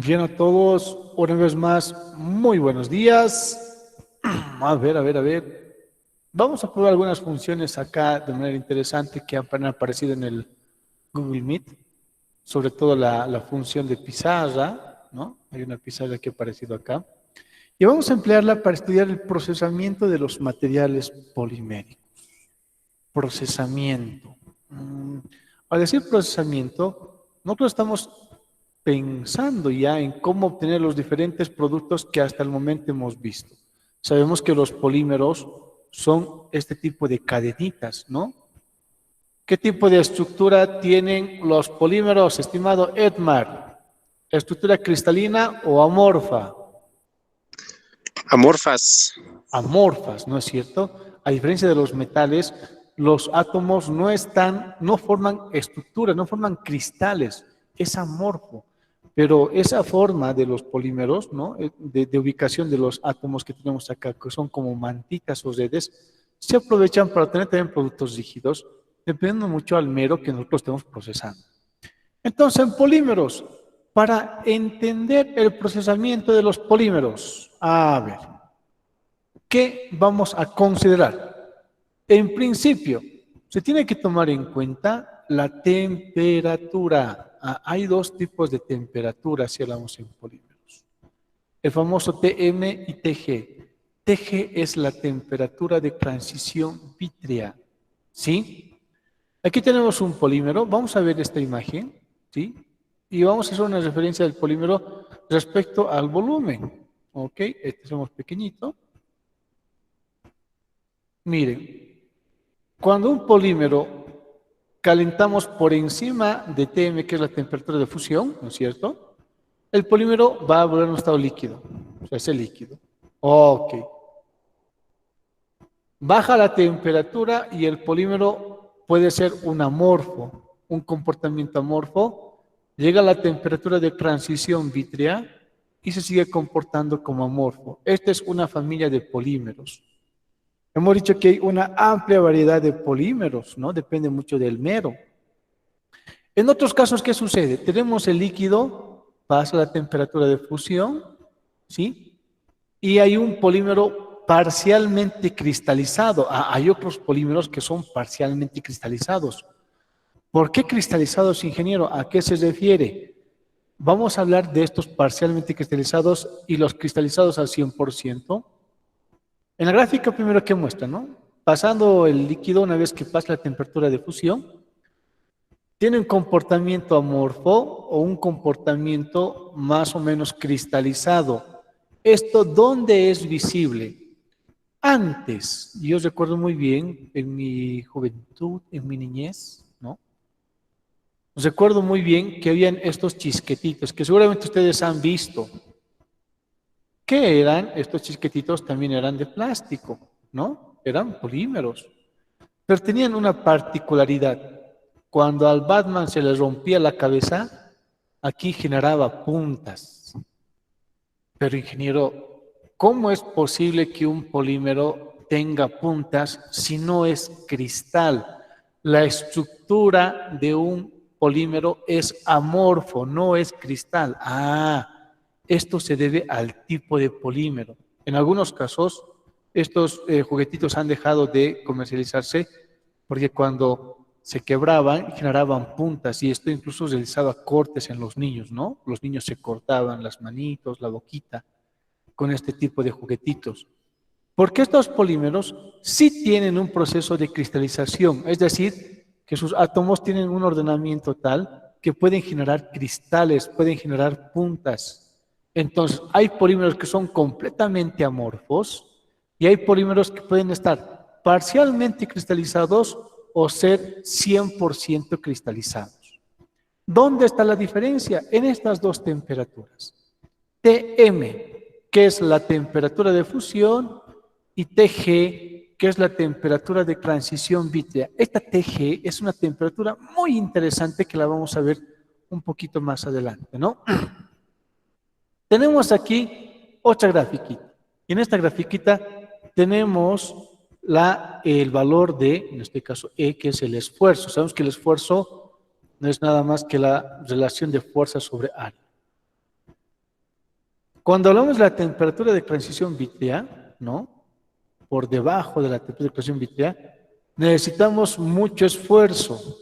Bien a todos, una vez más, muy buenos días. A ver. Vamos a probar algunas funciones acá de manera interesante que han aparecido en el Google Meet, sobre todo la función de pizarra, ¿no? Hay una pizarra que ha aparecido acá. Y vamos a emplearla para estudiar el procesamiento de los materiales poliméricos. Procesamiento. Al decir procesamiento, nosotros estamos pensando ya en cómo obtener los diferentes productos que hasta el momento hemos visto. Sabemos que los polímeros son este tipo de cadenitas, ¿no? ¿Qué tipo de estructura tienen los polímeros, estimado Edmar? ¿Estructura cristalina o amorfa? Amorfas. Amorfas, ¿no es cierto? A diferencia de los metales, los átomos no forman estructuras, no forman cristales, es amorfo. Pero esa forma de los polímeros, ¿no? De ubicación de los átomos que tenemos acá, que son como mantitas o redes, se aprovechan para obtener también productos rígidos, dependiendo mucho al mero que nosotros estemos procesando. Entonces, en polímeros, para entender el procesamiento de los polímeros, a ver, ¿qué vamos a considerar? En principio, se tiene que tomar en cuenta la temperatura. Hay dos tipos de temperatura si hablamos en polímeros. El famoso TM y TG. TG es la temperatura de transición vítrea. ¿Sí? Aquí tenemos un polímero. Vamos a ver esta imagen. ¿Sí? Y vamos a hacer una referencia del polímero respecto al volumen. ¿Ok? Este hacemos pequeñito. Miren, cuando un polímero calentamos por encima de TM, que es la temperatura de fusión, ¿no es cierto? El polímero va a volver a un estado líquido, o sea, ese líquido. Ok. Baja la temperatura y el polímero puede ser un amorfo, un comportamiento amorfo. Llega a la temperatura de transición vítrea y se sigue comportando como amorfo. Esta es una familia de polímeros. Hemos dicho que hay una amplia variedad de polímeros, ¿no? Depende mucho del mero. En otros casos, ¿qué sucede? Tenemos el líquido, pasa la temperatura de fusión, ¿sí? Y hay un polímero parcialmente cristalizado. Hay otros polímeros que son parcialmente cristalizados. ¿Por qué cristalizados, ingeniero? ¿A qué se refiere? Vamos a hablar de estos parcialmente cristalizados y los cristalizados al 100%. En la gráfica primero que muestra, ¿no? Pasando el líquido, una vez que pasa la temperatura de fusión, tiene un comportamiento amorfo o un comportamiento más o menos cristalizado. ¿Esto dónde es visible? Antes, yo recuerdo muy bien en mi juventud, en mi niñez, ¿no? Recuerdo muy bien que habían estos chisquetitos que seguramente ustedes han visto. ¿Qué eran? Estos chisquetitos también eran de plástico, ¿no? Eran polímeros. Pero tenían una particularidad. Cuando al Batman se le rompía la cabeza, aquí generaba puntas. Pero ingeniero, ¿cómo es posible que un polímero tenga puntas si no es cristal? La estructura de un polímero es amorfo, no es cristal. Esto se debe al tipo de polímero. En algunos casos, estos juguetitos han dejado de comercializarse porque cuando se quebraban generaban puntas y esto incluso realizaba cortes en los niños, ¿no? Los niños se cortaban las manitos, la boquita con este tipo de juguetitos. Porque estos polímeros sí tienen un proceso de cristalización, es decir, que sus átomos tienen un ordenamiento tal que pueden generar cristales, pueden generar puntas. Entonces, hay polímeros que son completamente amorfos y hay polímeros que pueden estar parcialmente cristalizados o ser 100% cristalizados. ¿Dónde está la diferencia? En estas dos temperaturas. TM, que es la temperatura de fusión, y TG, que es la temperatura de transición vítrea. Esta TG es una temperatura muy interesante que la vamos a ver un poquito más adelante, ¿no? Tenemos aquí otra grafiquita. Y en esta grafiquita tenemos el valor de, en este caso, E, que es el esfuerzo. Sabemos que el esfuerzo no es nada más que la relación de fuerza sobre área. Cuando hablamos de la temperatura de transición vítrea, ¿no? Por debajo de la temperatura de transición vítrea, necesitamos mucho esfuerzo.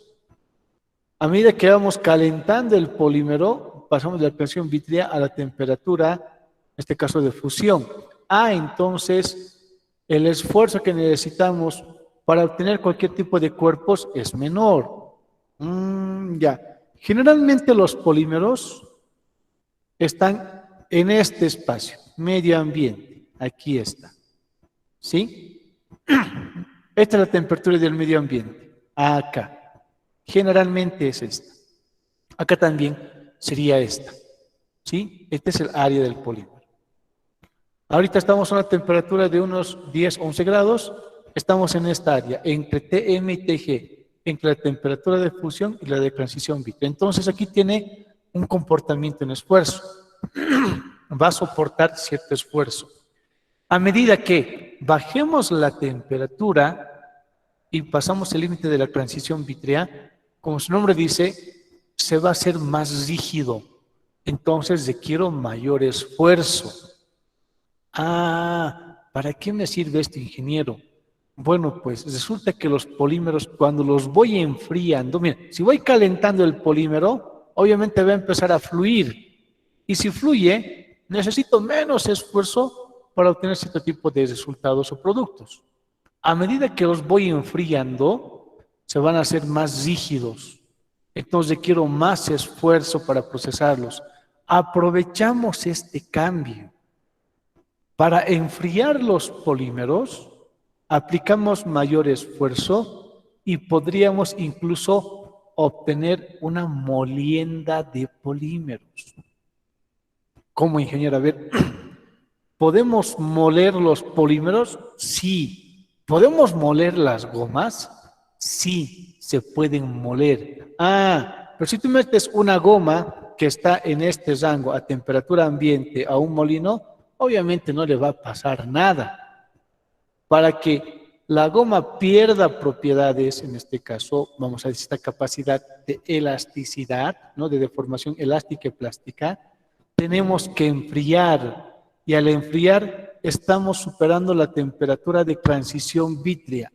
A medida que vamos calentando el polímero, pasamos de la transición vítrea a la temperatura, en este caso de fusión. Entonces, el esfuerzo que necesitamos para obtener cualquier tipo de cuerpos es menor. Ya. Generalmente los polímeros están en este espacio, medio ambiente. Aquí está. ¿Sí? Esta es la temperatura del medio ambiente. Acá. Generalmente es esta. Acá también sería esta. ¿Sí? Este es el área del polímero. Ahorita estamos a una temperatura de unos 10, 11 grados. Estamos en esta área, entre TM y TG, entre la temperatura de fusión y la de transición vítrea. Entonces aquí tiene un comportamiento en esfuerzo. Va a soportar cierto esfuerzo. A medida que bajemos la temperatura y pasamos el límite de la transición vítrea, como su nombre dice, se va a hacer más rígido. Entonces requiero mayor esfuerzo. ¿Para qué me sirve esto, ingeniero? Bueno, pues resulta que los polímeros, cuando los voy enfriando, miren, si voy calentando el polímero, obviamente va a empezar a fluir. Y si fluye, necesito menos esfuerzo para obtener cierto tipo de resultados o productos. A medida que los voy enfriando, se van a hacer más rígidos. Entonces requiero más esfuerzo para procesarlos. Aprovechamos este cambio. Para enfriar los polímeros, aplicamos mayor esfuerzo y podríamos incluso obtener una molienda de polímeros. ¿Cómo, ingeniero? A ver, ¿podemos moler los polímeros? Sí. ¿Podemos moler las gomas? Sí, se pueden moler. Pero si tú metes una goma que está en este rango a temperatura ambiente a un molino, obviamente no le va a pasar nada. Para que la goma pierda propiedades, en este caso, vamos a decir, esta capacidad de elasticidad, ¿no? De deformación elástica y plástica, tenemos que enfriar. Y al enfriar, estamos superando la temperatura de transición vítrea.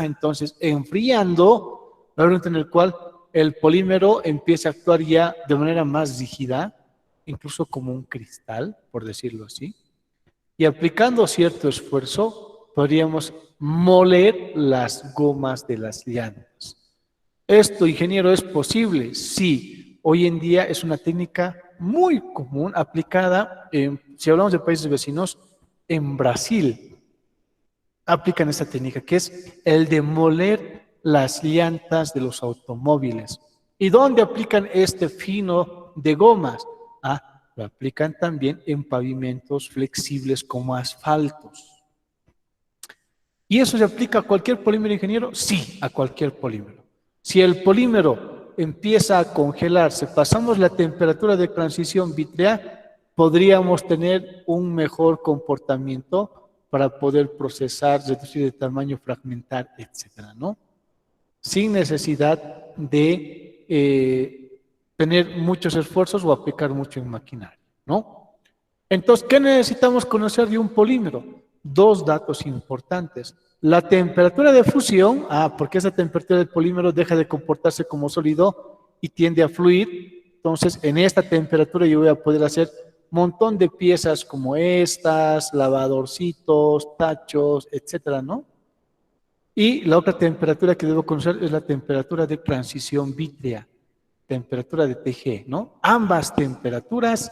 Entonces, enfriando, el momento en el cual el polímero empieza a actuar ya de manera más rígida, incluso como un cristal, por decirlo así. Y aplicando cierto esfuerzo, podríamos moler las gomas de las llantas. ¿Esto, ingeniero, es posible? Sí. Hoy en día es una técnica muy común, aplicada, si hablamos de países vecinos, en Brasil. Aplican esta técnica, que es el de moler las llantas de los automóviles. ¿Y dónde aplican este fino de gomas? Lo aplican también en pavimentos flexibles como asfaltos. ¿Y eso se aplica a cualquier polímero, ingeniero? Sí, a cualquier polímero. Si el polímero empieza a congelarse, pasamos la temperatura de transición vítrea, podríamos tener un mejor comportamiento para poder procesar, reducir de tamaño, fragmentar, etcétera, ¿no? Sin necesidad de tener muchos esfuerzos o aplicar mucho en maquinaria, ¿no? Entonces, ¿qué necesitamos conocer de un polímero? Dos datos importantes. La temperatura de fusión, porque esa temperatura del polímero deja de comportarse como sólido y tiende a fluir. Entonces, en esta temperatura yo voy a poder hacer un montón de piezas como estas, lavadorcitos, tachos, etcétera, ¿no? Y la otra temperatura que debo conocer es la temperatura de transición vítrea, temperatura de TG, ¿no? Ambas temperaturas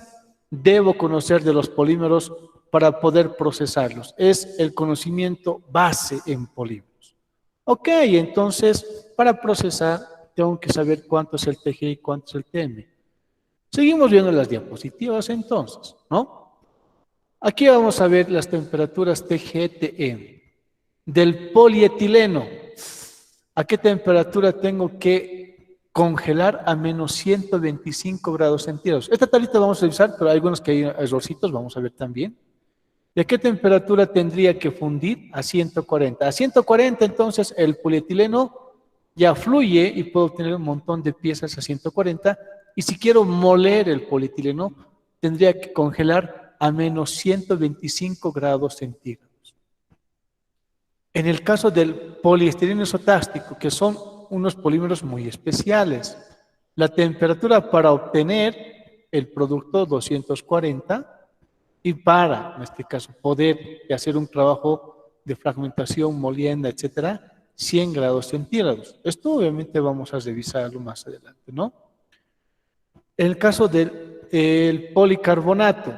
debo conocer de los polímeros para poder procesarlos. Es el conocimiento base en polímeros. Ok, entonces, para procesar tengo que saber cuánto es el TG y cuánto es el TM. Seguimos viendo las diapositivas entonces, ¿no? Aquí vamos a ver las temperaturas TG, TM. Del polietileno, ¿a qué temperatura tengo que congelar? A menos 125 grados centígrados. Esta tablita vamos a revisar, pero hay algunos que hay errorcitos, vamos a ver también. ¿De qué temperatura tendría que fundir? A 140. A 140, entonces, el polietileno ya fluye y puedo obtener un montón de piezas a 140. Y si quiero moler el polietileno, tendría que congelar a menos 125 grados centígrados. En el caso del poliestireno isotáctico, que son unos polímeros muy especiales, la temperatura para obtener el producto 240 y para, en este caso, poder hacer un trabajo de fragmentación, molienda, etcétera, 100 grados centígrados. Esto obviamente vamos a revisarlo más adelante, ¿no? En el caso del policarbonato,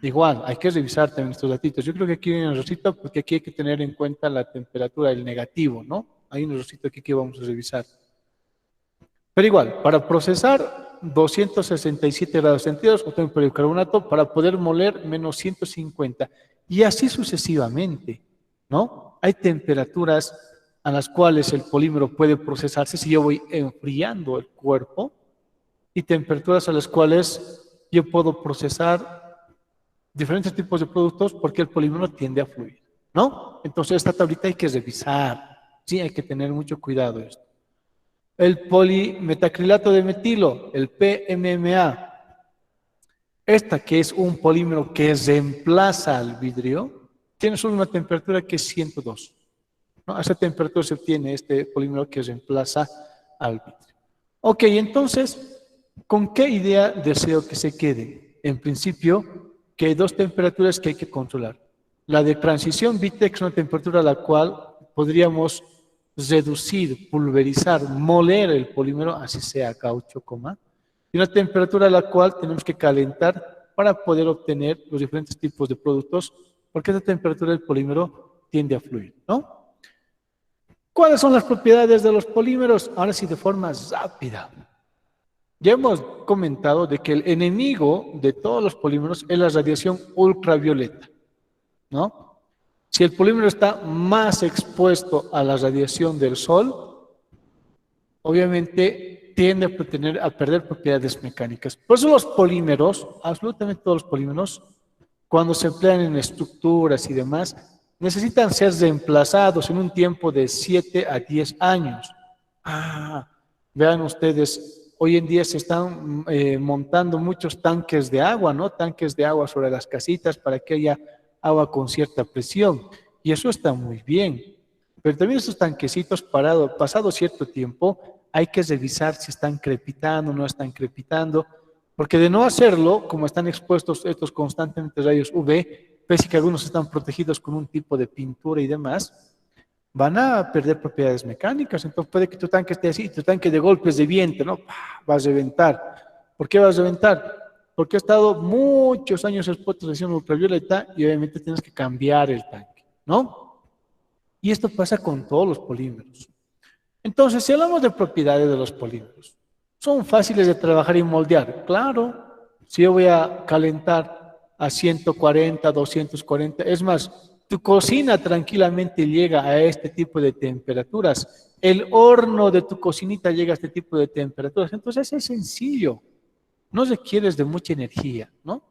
igual, hay que revisar también estos datitos. Yo creo que aquí hay un errorcito porque aquí hay que tener en cuenta la temperatura, el negativo, ¿no? Hay un errorcito aquí que vamos a revisar. Pero igual, para procesar 267 grados centígrados, obtenemos policarbonato, para poder moler menos 150. Y así sucesivamente, ¿no? Hay temperaturas a las cuales el polímero puede procesarse si yo voy enfriando el cuerpo y temperaturas a las cuales yo puedo procesar diferentes tipos de productos porque el polímero tiende a fluir, ¿no? Entonces esta tablita hay que revisar, sí, hay que tener mucho cuidado esto. El polimetacrilato de metilo, el PMMA, esta que es un polímero que reemplaza al vidrio, tiene solo una temperatura que es 102. ¿No? A esa temperatura se obtiene este polímero que reemplaza al vidrio. Ok, entonces, ¿con qué idea deseo que se quede? En principio, que hay dos temperaturas que hay que controlar. La de transición Vitex es una temperatura a la cual podríamos reducir, pulverizar, moler el polímero, así sea caucho, y una temperatura a la cual tenemos que calentar para poder obtener los diferentes tipos de productos, porque esa temperatura del polímero tiende a fluir, ¿no? ¿Cuáles son las propiedades de los polímeros? Ahora sí, de forma rápida. Ya hemos comentado de que el enemigo de todos los polímeros es la radiación ultravioleta, ¿no? Si el polímero está más expuesto a la radiación del sol, obviamente tiende a perder propiedades mecánicas. Por eso los polímeros, absolutamente todos los polímeros, cuando se emplean en estructuras y demás, necesitan ser reemplazados en un tiempo de 7 a 10 años. Vean ustedes, hoy en día se están montando muchos tanques de agua, ¿no? Tanques de agua sobre las casitas para que haya agua con cierta presión. Y eso está muy bien. Pero también esos tanquecitos pasado cierto tiempo, hay que revisar si están crepitando o no están crepitando. Porque de no hacerlo, como están expuestos estos constantemente rayos UV, pese que algunos están protegidos con un tipo de pintura y demás, van a perder propiedades mecánicas. Entonces puede que tu tanque esté así, tu tanque de golpes de viento, ¿no? Va a reventar. ¿Por qué va a reventar? Porque ha estado muchos años expuesto a radiación ultravioleta y obviamente tienes que cambiar el tanque, ¿no? Y esto pasa con todos los polímeros. Entonces, si hablamos de propiedades de los polímeros, ¿son fáciles de trabajar y moldear? Claro, si yo voy a calentar a 140, 240, es más, tu cocina tranquilamente llega a este tipo de temperaturas, el horno de tu cocinita llega a este tipo de temperaturas, entonces es sencillo, no requieres de mucha energía, ¿no?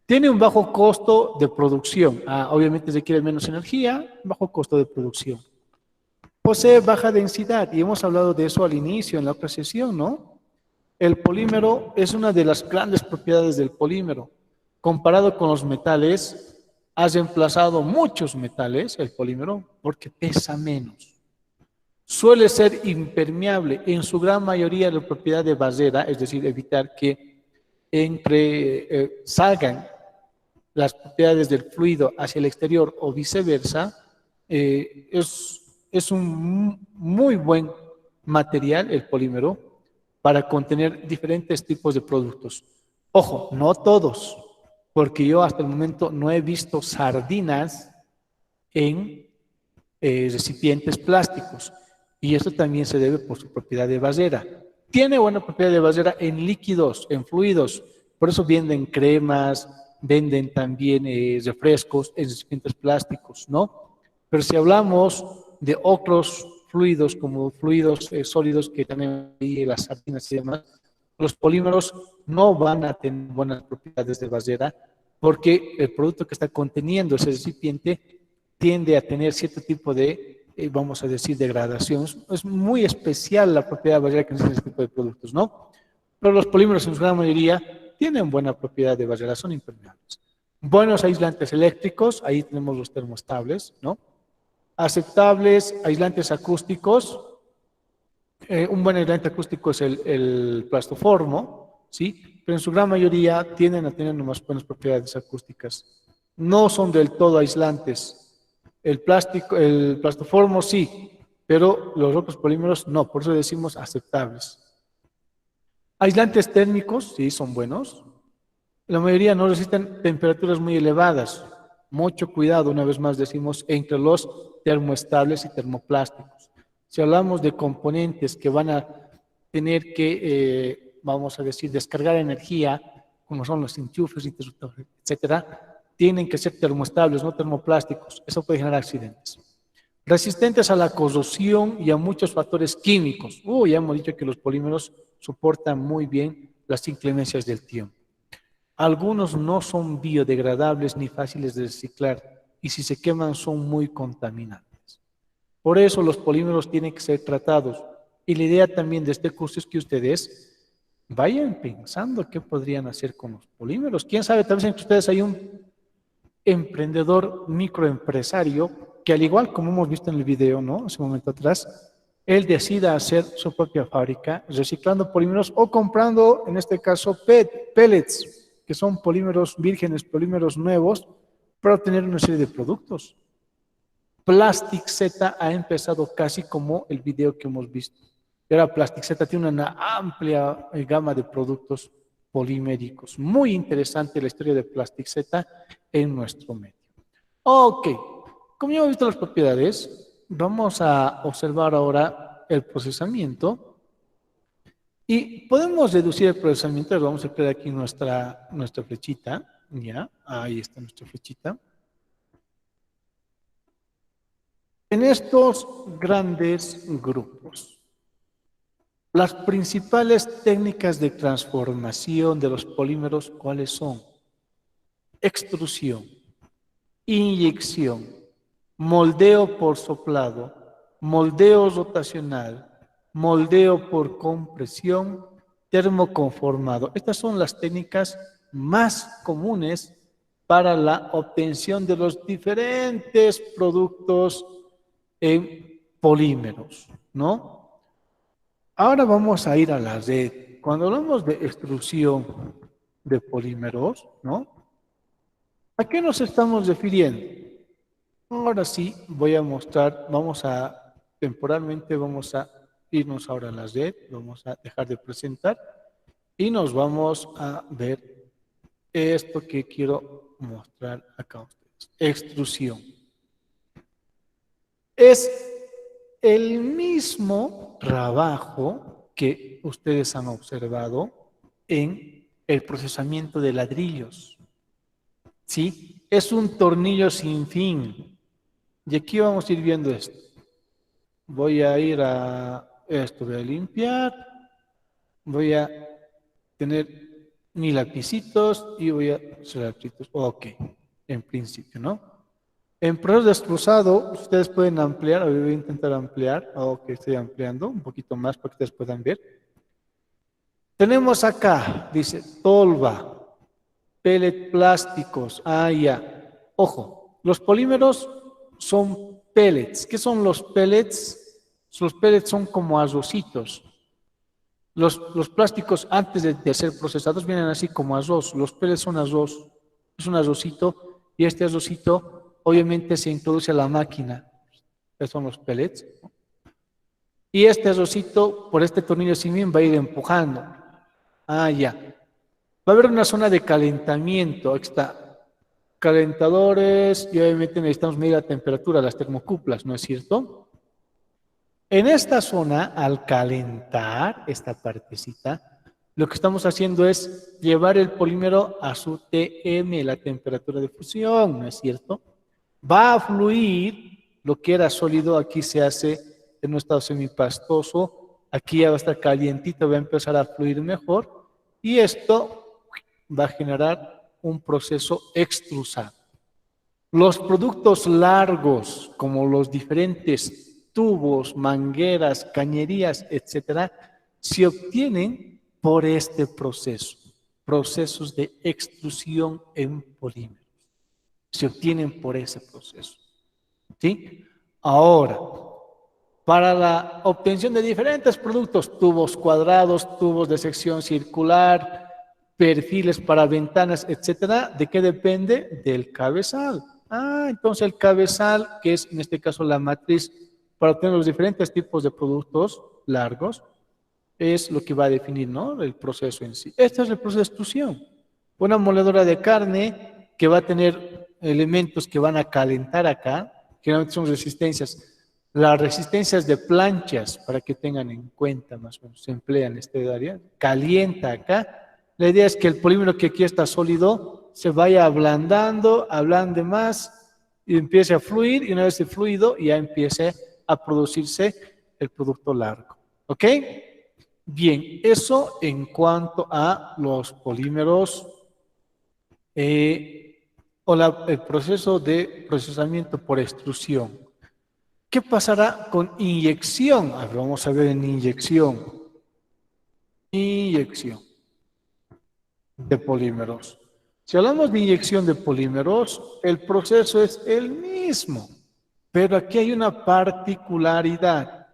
Tiene un bajo costo de producción, obviamente requiere menos energía, bajo costo de producción. Posee baja densidad, y hemos hablado de eso al inicio, en la otra sesión, ¿no? El polímero es una de las grandes propiedades del polímero. Comparado con los metales, ha reemplazado muchos metales, el polímero, porque pesa menos. Suele ser impermeable, en su gran mayoría la propiedad de barrera, es decir, evitar que salgan las propiedades del fluido hacia el exterior o viceversa, es un muy buen material, el polímero, para contener diferentes tipos de productos. Ojo, no todos, porque yo hasta el momento no he visto sardinas en recipientes plásticos, y esto también se debe por su propiedad de barrera. Tiene buena propiedad de barrera en líquidos, en fluidos, por eso venden cremas, venden también refrescos en recipientes plásticos, ¿no? Pero si hablamos de otros fluidos, como fluidos sólidos que también hay las sardinas y demás, los polímeros no van a tener buenas propiedades de barrera porque el producto que está conteniendo ese recipiente tiende a tener cierto tipo de, vamos a decir, degradación. Es muy especial la propiedad de barrera que necesitan ese tipo de productos, ¿no? Pero los polímeros en su gran mayoría tienen buena propiedad de barrera, son impermeables. Buenos aislantes eléctricos, ahí tenemos los termoestables, ¿no? Aceptables aislantes acústicos. Un buen aislante acústico es el plastoformo, ¿sí? Pero en su gran mayoría tienden a tener unas buenas propiedades acústicas. No son del todo aislantes. El plastoformo sí, pero los otros polímeros no, por eso decimos aceptables. Aislantes térmicos, sí, son buenos. La mayoría no resisten temperaturas muy elevadas. Mucho cuidado, una vez más decimos, entre los termoestables y termoplásticos. Si hablamos de componentes que van a tener que, vamos a decir, descargar energía, como son los enchufes, interruptores, etcétera, tienen que ser termoestables, no termoplásticos. Eso puede generar accidentes. Resistentes a la corrosión y a muchos factores químicos. Ya hemos dicho que los polímeros soportan muy bien las inclemencias del tiempo. Algunos no son biodegradables ni fáciles de reciclar y si se queman son muy contaminantes. Por eso los polímeros tienen que ser tratados. Y la idea también de este curso es que ustedes vayan pensando qué podrían hacer con los polímeros. ¿Quién sabe? Tal vez entre ustedes hay un emprendedor microempresario que al igual como hemos visto en el video, ¿no? Hace un momento atrás, él decida hacer su propia fábrica reciclando polímeros o comprando, en este caso, pellets, que son polímeros vírgenes, polímeros nuevos, para obtener una serie de productos. Plastic Z ha empezado casi como el video que hemos visto. Y ahora Plastic Z tiene una amplia gama de productos poliméricos. Muy interesante la historia de Plastic Z en nuestro medio. Ok, como ya hemos visto las propiedades, vamos a observar ahora el procesamiento. Y podemos reducir el procesamiento, vamos a crear aquí nuestra flechita, ya, ahí está nuestra flechita. En estos grandes grupos, las principales técnicas de transformación de los polímeros, ¿cuáles son? Extrusión, inyección, moldeo por soplado, moldeo rotacional, moldeo por compresión, termoconformado. Estas son las técnicas más comunes para la obtención de los diferentes productos en polímeros, ¿no? Ahora vamos a ir a la red. Cuando hablamos de extrusión de polímeros, ¿no? ¿A qué nos estamos refiriendo? Ahora sí voy a mostrar, temporalmente vamos a irnos ahora a la red, vamos a dejar de presentar y nos vamos a ver esto que quiero mostrar acá a ustedes. Extrusión. Es el mismo trabajo que ustedes han observado en el procesamiento de ladrillos. ¿Sí? Es un tornillo sin fin. Y aquí vamos a ir viendo esto. Voy a ir a esto, voy a limpiar. Voy a tener mis lapicitos y voy a hacer lapicitos. Ok, en principio, ¿no? En proceso de extrusado, ustedes pueden ampliar, voy a intentar ampliar, ok, estoy ampliando un poquito más para que ustedes puedan ver. Tenemos acá, dice, tolva, pellet plásticos, ya. Ojo, los polímeros son pellets. ¿Qué son los pellets? Los pellets son como arrocitos. Los plásticos antes de ser procesados vienen así como arroz. Los pellets son arroz. Es un arrocito y este arrocito obviamente se introduce a la máquina. Estos son los pellets. Y este arrocito por este tornillo sin fin va a ir empujando. Ya. Va a haber una zona de calentamiento. Aquí está. Calentadores y obviamente necesitamos medir la temperatura, las termocuplas, ¿no es cierto? En esta zona, al calentar esta partecita, lo que estamos haciendo es llevar el polímero a su TM, la temperatura de fusión, ¿no es cierto? Va a fluir, lo que era sólido, aquí se hace en un estado semipastoso, aquí ya va a estar calientito, va a empezar a fluir mejor, y esto va a generar un proceso extrusado. Los productos largos, como los diferentes tubos, mangueras, cañerías, etcétera, se obtienen por este proceso, procesos de extrusión en polímeros. se obtienen por ese proceso. ¿Sí? Ahora, para la obtención de diferentes productos, tubos cuadrados, tubos de sección circular, perfiles para ventanas, etcétera, ¿de qué depende? Del cabezal. Entonces el cabezal, que es en este caso la matriz para obtener los diferentes tipos de productos largos, es lo que va a definir, ¿no?, el proceso en sí. Este es el proceso de extrusión. Una moledora de carne que va a tener elementos que van a calentar acá, generalmente son resistencias. Las resistencias de planchas, para que tengan en cuenta más o menos, se emplean en este área, calienta acá. La idea es que el polímero que aquí está sólido se vaya ablandando, ablande más y empiece a fluir, y una vez el fluido ya empiece a producirse el producto largo. ¿Ok? Bien, eso en cuanto a los polímeros o el proceso de procesamiento por extrusión. ¿Qué pasará con inyección? A ver, vamos a ver en inyección. Inyección de polímeros. Si hablamos de inyección de polímeros, el proceso es el mismo, pero aquí hay una particularidad.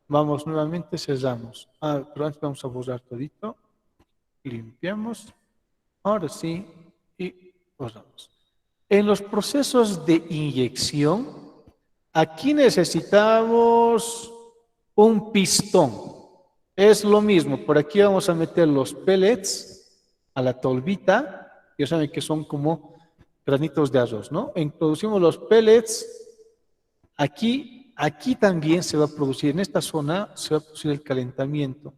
Vamos, nuevamente cerramos. Pero antes vamos a borrar todito. Limpiamos. Ahora sí. Y borramos. En los procesos de inyección, aquí necesitamos un pistón. Es lo mismo. Por aquí vamos a meter los pellets a la tolvita. Ya saben que son como granitos de arroz, ¿no? Introducimos los pellets. Aquí también se va a producir, en esta zona se va a producir el calentamiento.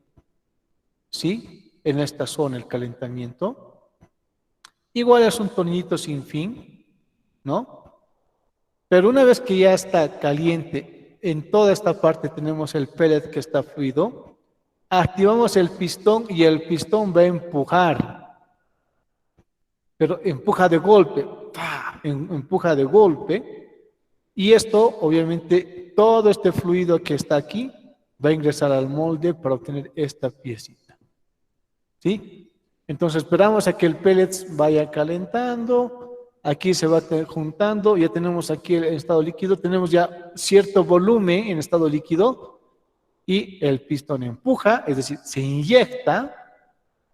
¿Sí? En esta zona el calentamiento. Igual es un tornillito sin fin, ¿no? Pero una vez que ya está caliente, en toda esta parte tenemos el pellet que está fluido, activamos el pistón y el pistón va a empujar. Pero empuja de golpe, empuja de golpe. Y esto, obviamente, todo este fluido que está aquí va a ingresar al molde para obtener esta piecita. ¿Sí? Entonces esperamos a que el pellet vaya calentando, aquí se va juntando, ya tenemos aquí el estado líquido, tenemos ya cierto volumen en estado líquido y el pistón empuja, es decir, se inyecta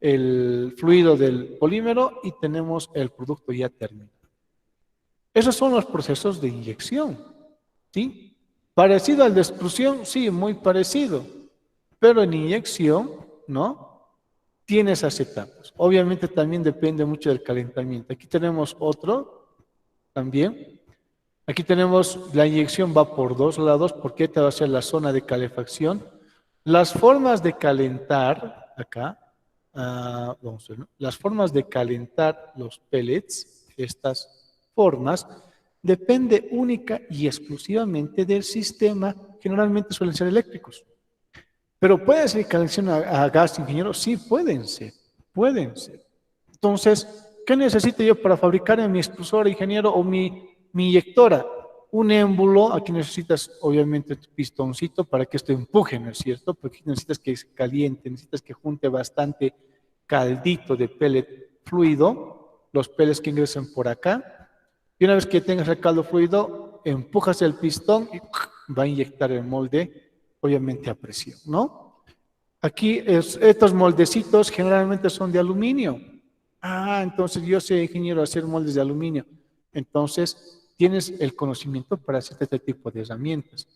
el fluido del polímero y tenemos el producto ya terminado. Esos son los procesos de inyección, ¿sí? Parecido al de extrusión, sí, muy parecido, pero en inyección, ¿no?, tiene esas etapas. Obviamente también depende mucho del calentamiento. Aquí tenemos otro también. Aquí tenemos la inyección va por dos lados, porque esta va a ser la zona de calefacción. Las formas de calentar, acá, vamos a ver, ¿no?, las formas de calentar los pellets, estas formas, depende única y exclusivamente del sistema, generalmente suelen ser eléctricos. Pero ¿puede ser calefacción a gas, ingeniero? Sí, pueden ser, pueden ser. Entonces, ¿qué necesito yo para fabricar mi extrusor, ingeniero, o mi inyectora? Un émbulo, aquí necesitas obviamente tu pistoncito para que esto empuje, ¿no es cierto? Porque necesitas que se caliente, necesitas que junte bastante caldito de pellet fluido, los pellets que ingresen por acá. Y una vez que tengas el caldo fluido, empujas el pistón y va a inyectar el molde, obviamente a presión, ¿no? Aquí estos moldecitos generalmente son de aluminio. Entonces yo soy ingeniero de hacer moldes de aluminio. Entonces tienes el conocimiento para hacer este tipo de herramientas.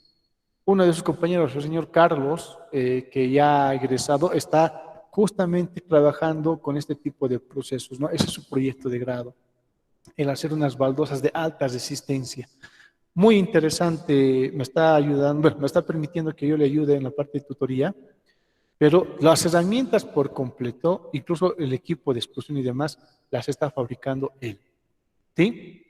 Uno de sus compañeros, el señor Carlos, que ya ha egresado, está justamente trabajando con este tipo de procesos, ¿no? Ese es su proyecto de grado, el hacer unas baldosas de alta resistencia. Muy interesante, me está ayudando, bueno, me está permitiendo que yo le ayude en la parte de tutoría, pero las herramientas por completo, incluso el equipo de extrusión y demás, las está fabricando él. ¿Sí?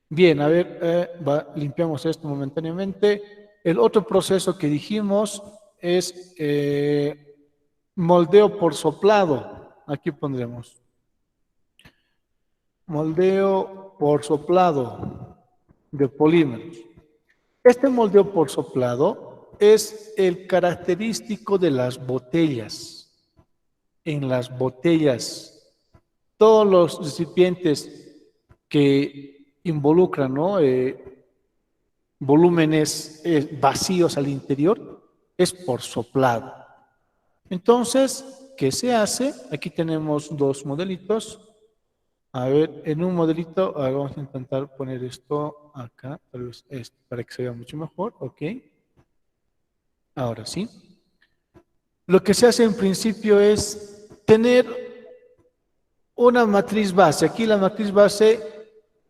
Bien, a ver, limpiamos esto momentáneamente. El otro proceso que dijimos es moldeo por soplado. Aquí pondremos. Moldeo por soplado de polímeros. Este moldeo por soplado es el característico de las botellas. En las botellas, todos los recipientes que involucra, ¿no? Volúmenes vacíos al interior, es por soplado. Entonces, ¿qué se hace? Aquí tenemos dos modelitos. A ver, en un modelito, a ver, vamos a intentar poner esto acá, tal vez esto, para que se vea mucho mejor, ok. Ahora sí. Lo que se hace en principio es tener una matriz base. Aquí la matriz base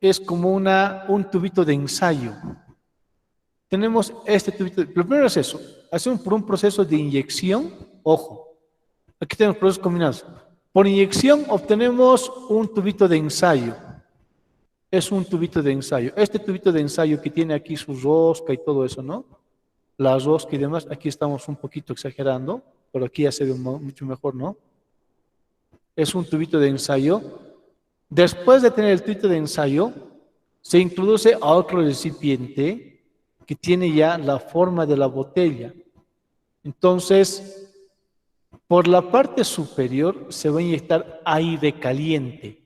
es como un tubito de ensayo. Tenemos este tubito. Lo primero es eso. Hacemos por un proceso de inyección. Ojo, aquí tenemos procesos combinados. Por inyección obtenemos un tubito de ensayo. Es un tubito de ensayo. Este tubito de ensayo que tiene aquí su rosca y todo eso, ¿no? La rosca y demás. Aquí estamos un poquito exagerando, pero aquí ya se ve mucho mejor, ¿no? Es un tubito de ensayo. Después de tener el tubito de ensayo, se introduce a otro recipiente que tiene ya la forma de la botella. Entonces, por la parte superior se va a inyectar aire caliente,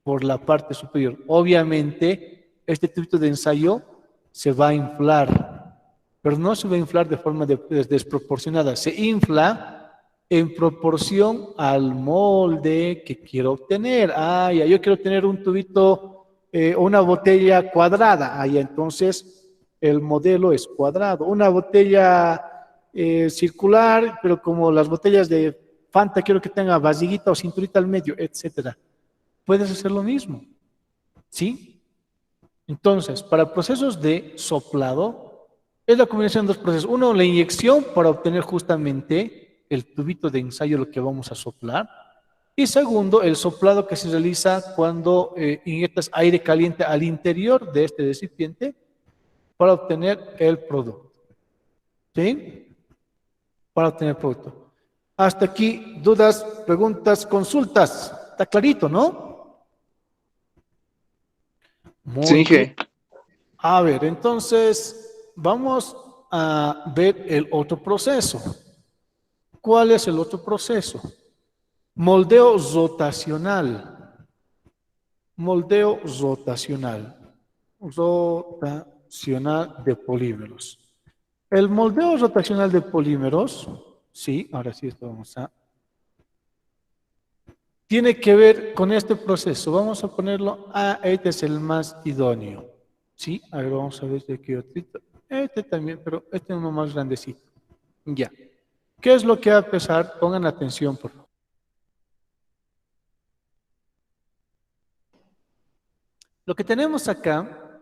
por la parte superior. Obviamente, este tubito de ensayo se va a inflar, pero no se va a inflar de forma desproporcionada, se infla en proporción al molde que quiero obtener. Ah, ya, yo quiero tener un tubito o una botella cuadrada. Ah, ya, entonces el modelo es cuadrado. Una botella circular, pero como las botellas de Fanta quiero que tenga vasiguita o cinturita al medio, etcétera. Puedes hacer lo mismo, ¿sí? Entonces, para procesos de soplado, es la combinación de dos procesos. Uno, la inyección para obtener justamente el tubito de ensayo, lo que vamos a soplar. Y segundo, el soplado que se realiza cuando inyectas aire caliente al interior de este recipiente para obtener el producto. ¿Sí? Para obtener el producto. Hasta aquí, dudas, preguntas, consultas. Está clarito, ¿no? Sí, Muy bien. Inge. A ver, entonces vamos a ver el otro proceso. ¿Cuál es el otro proceso? Moldeo rotacional. Moldeo rotacional. Rotacional de polímeros. El moldeo rotacional de polímeros, sí, ahora sí esto vamos a... Tiene que ver con este proceso. Vamos a ponerlo, este es el más idóneo. Sí, a ver, vamos a ver de qué otro. Este también, pero este es uno más grandecito. Ya. ¿Qué es lo que va a pesar? Pongan atención, por favor. Lo que tenemos acá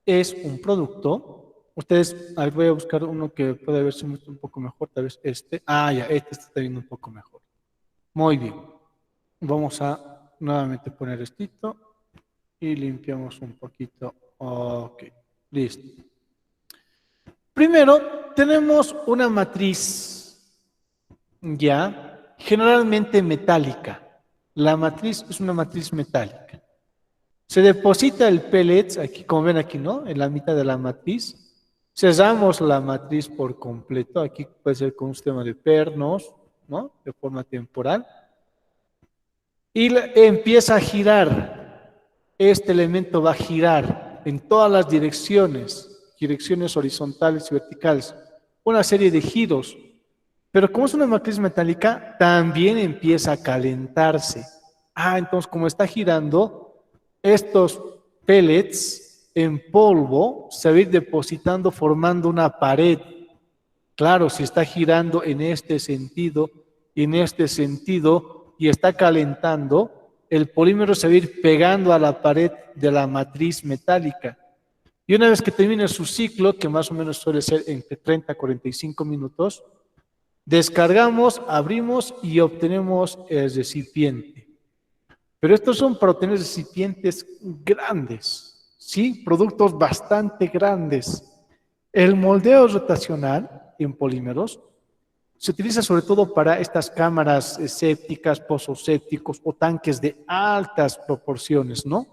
es un producto. Ustedes, a ver, voy a buscar uno que pueda verse un poco mejor, tal vez este. Ah, ya, este está viendo un poco mejor. Muy bien. Vamos a nuevamente poner esto y limpiamos un poquito. Ok, listo. Primero, tenemos una matriz, ya, generalmente metálica. La matriz es una matriz metálica. Se deposita el pellet, aquí, como ven aquí, ¿no? En la mitad de la matriz. Cerramos la matriz por completo. Aquí puede ser con un sistema de pernos, ¿no? De forma temporal. Y empieza a girar. Este elemento va a girar en todas las direcciones horizontales y verticales. Una serie de giros. Pero como es una matriz metálica, también empieza a calentarse. Ah, entonces como está girando, estos pellets en polvo se van a ir depositando formando una pared. Claro, si está girando en este sentido y en este sentido y está calentando, el polímero se va a ir pegando a la pared de la matriz metálica. Y una vez que termine su ciclo, que más o menos suele ser entre 30 a 45 minutos, descargamos, abrimos y obtenemos el recipiente. Pero estos son para obtener recipientes grandes, ¿sí? Productos bastante grandes. El moldeo rotacional en polímeros se utiliza sobre todo para estas cámaras sépticas, pozos sépticos o tanques de altas proporciones, ¿no?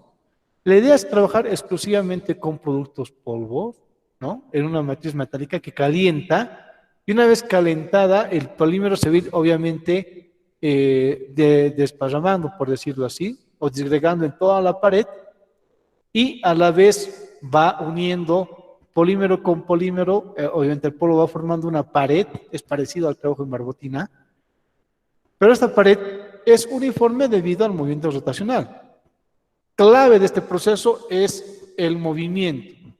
La idea es trabajar exclusivamente con productos polvos, ¿no? En una matriz metálica que calienta y una vez calentada el polímero se va a ir obviamente desparramando, por decirlo así, o disgregando en toda la pared y a la vez va uniendo polímero con polímero, obviamente el polvo va formando una pared, es parecido al trabajo en barbotina, pero esta pared es uniforme debido al movimiento rotacional. Clave de este proceso es el movimiento.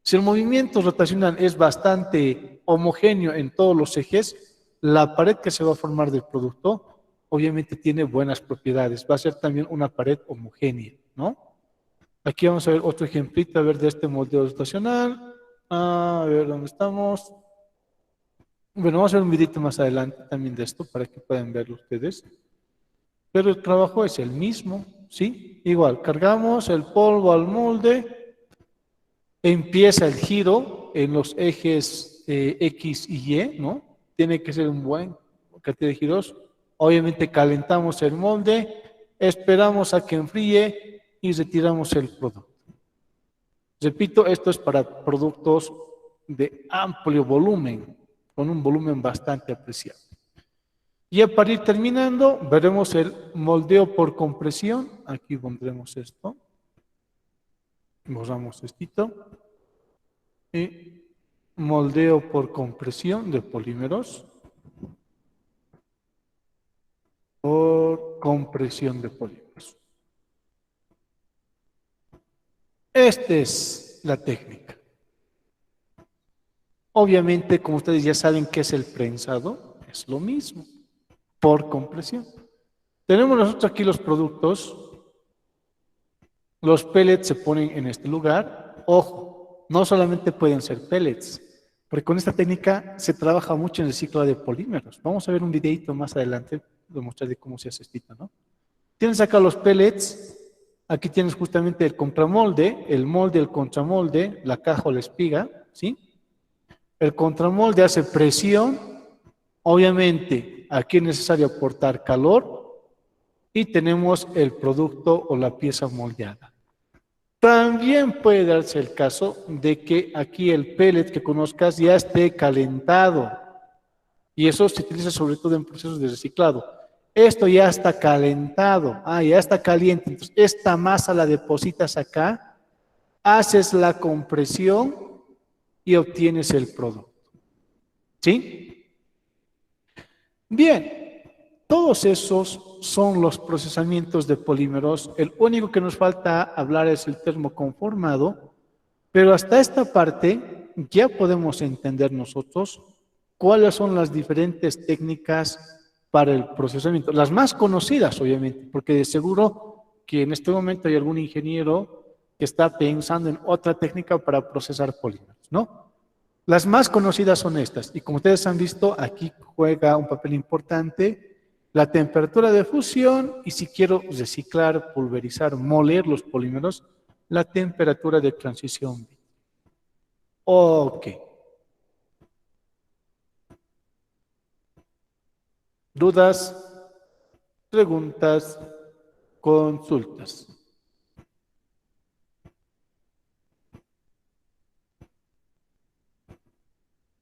Si el movimiento rotacional es bastante homogéneo en todos los ejes, la pared que se va a formar del producto obviamente tiene buenas propiedades. Va a ser también una pared homogénea, ¿no? Aquí vamos a ver otro ejemplito, a ver, de este moldeo rotacional. A ver, ¿dónde estamos? Bueno, vamos a ver un videito más adelante también de esto para que puedan verlo ustedes. Pero el trabajo es el mismo, ¿sí? Igual, cargamos el polvo al molde, empieza el giro en los ejes X y Y, ¿no? Tiene que ser un buen cantidad de giros. Obviamente calentamos el molde, esperamos a que enfríe y retiramos el producto. Repito, esto es para productos de amplio volumen, con un volumen bastante apreciable. Y para ir terminando, veremos el moldeo por compresión. Aquí pondremos esto. Borramos esto. Y moldeo por compresión de polímeros. Por compresión de polímeros. Esta es la técnica. Obviamente, como ustedes ya saben qué es el prensado, es lo mismo, por compresión. Tenemos nosotros aquí los productos. Los pellets se ponen en este lugar. Ojo, no solamente pueden ser pellets, porque con esta técnica se trabaja mucho en el ciclo de polímeros. Vamos a ver un videito más adelante, demostrar de cómo se hace esto, ¿no? Tienes acá los pellets, aquí tienes justamente el contramolde, el molde, el contramolde, la caja o la espiga, ¿sí? El contramolde hace presión, obviamente aquí es necesario aportar calor y tenemos el producto o la pieza moldeada. También puede darse el caso de que aquí el pellet que conozcas ya esté calentado y eso se utiliza sobre todo en procesos de reciclado. Esto ya está calentado, ya está caliente, entonces esta masa la depositas acá, haces la compresión y obtienes el producto. ¿Sí? Bien, todos esos son los procesamientos de polímeros. El único que nos falta hablar es el termoconformado, pero hasta esta parte ya podemos entender nosotros cuáles son las diferentes técnicas para el procesamiento. Las más conocidas, obviamente, porque de seguro que en este momento hay algún ingeniero que está pensando en otra técnica para procesar polímeros, ¿no? Las más conocidas son estas, y como ustedes han visto, aquí juega un papel importante la temperatura de fusión, y si quiero reciclar, pulverizar, moler los polímeros, la temperatura de transición. Ok. ¿Dudas, preguntas, consultas?